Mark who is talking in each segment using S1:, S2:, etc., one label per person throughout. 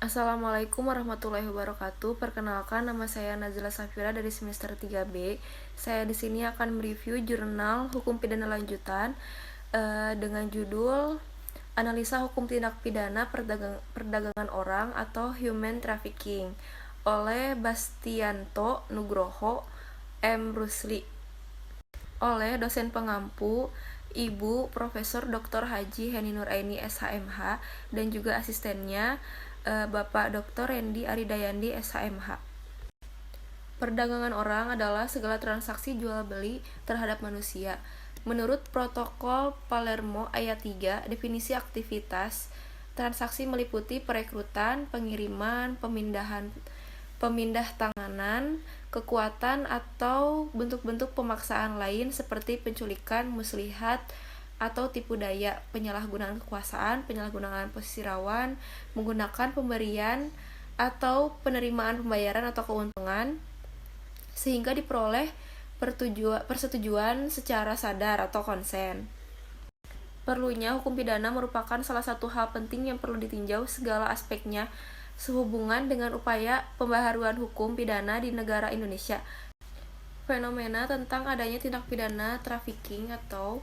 S1: Assalamualaikum warahmatullahi wabarakatuh. Perkenalkan, nama saya Nazila Safira dari semester 3B. Saya di sini akan mereview jurnal Hukum Pidana Lanjutan dengan judul Analisa Hukum Tindak Pidana Perdagangan Orang atau Human Trafficking oleh Bastianto Nugroho M. Rusli, oleh dosen pengampu Ibu Profesor Dr. Haji Heni Nuraini SHMH dan juga asistennya Bapak Dr. Randy Aridayandi SHMH. Perdagangan orang adalah segala transaksi jual-beli terhadap manusia. Menurut Protokol Palermo ayat 3, definisi aktivitas transaksi meliputi perekrutan, pengiriman, pemindah tanganan, kekuatan atau bentuk-bentuk pemaksaan lain seperti penculikan, muslihat, atau tipu daya, penyalahgunaan kekuasaan, penyalahgunaan posisi rawan, menggunakan pemberian atau penerimaan pembayaran atau keuntungan sehingga diperoleh persetujuan secara sadar atau konsen. Perlunya hukum pidana merupakan salah satu hal penting yang perlu ditinjau segala aspeknya sehubungan dengan upaya pembaharuan hukum pidana di negara Indonesia. Fenomena tentang adanya tindak pidana trafficking atau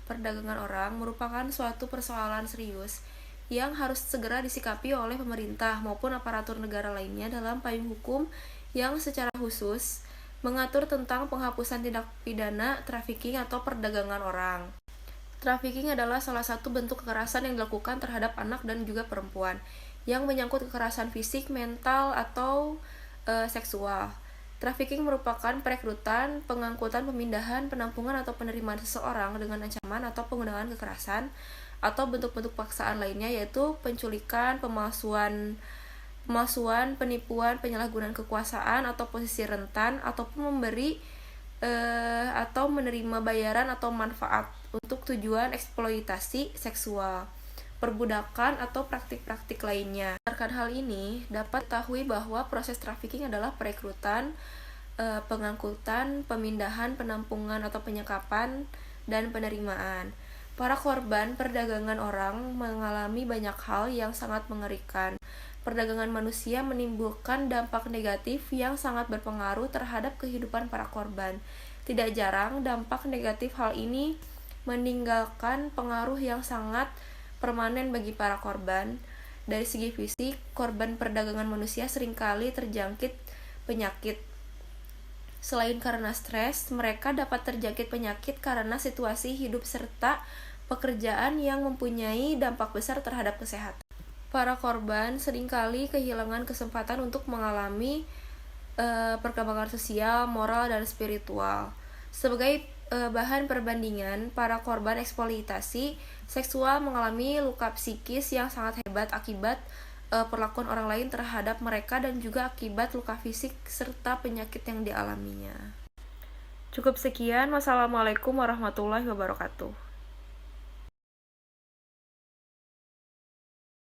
S1: perdagangan orang merupakan suatu persoalan serius yang harus segera disikapi oleh pemerintah maupun aparatur negara lainnya dalam payung hukum yang secara khusus mengatur tentang penghapusan tindak pidana trafficking atau perdagangan orang. Trafficking adalah salah satu bentuk kekerasan yang dilakukan terhadap anak dan juga perempuan yang menyangkut kekerasan fisik, mental, atau seksual. Trafficking merupakan perekrutan, pengangkutan, pemindahan, penampungan, atau penerimaan seseorang dengan ancaman atau penggunaan kekerasan atau bentuk-bentuk paksaan lainnya, yaitu penculikan, pemalsuan, penipuan, penyalahgunaan kekuasaan atau posisi rentan, ataupun memberi atau menerima bayaran atau manfaat untuk tujuan eksploitasi seksual, perbudakan, atau praktik-praktik lainnya. Berdasarkan hal ini, dapat diketahui bahwa proses trafficking adalah perekrutan, pengangkutan, pemindahan, penampungan atau penyekapan, dan penerimaan. Para korban perdagangan orang mengalami banyak hal yang sangat mengerikan. Perdagangan manusia menimbulkan dampak negatif yang sangat berpengaruh terhadap kehidupan para korban. Tidak jarang, dampak negatif hal ini meninggalkan pengaruh yang sangat permanen bagi para korban. Dari segi fisik, korban perdagangan manusia seringkali terjangkit penyakit. Selain karena stres, mereka dapat terjangkit penyakit karena situasi hidup serta pekerjaan yang mempunyai dampak besar terhadap kesehatan. Para korban seringkali kehilangan kesempatan untuk mengalami perkembangan sosial, moral, dan spiritual. Sebagai bahan perbandingan, para korban eksploitasi seksual mengalami luka psikis yang sangat hebat akibat perlakuan orang lain terhadap mereka dan juga akibat luka fisik serta penyakit yang dialaminya. Cukup sekian. Wassalamualaikum warahmatullahi wabarakatuh.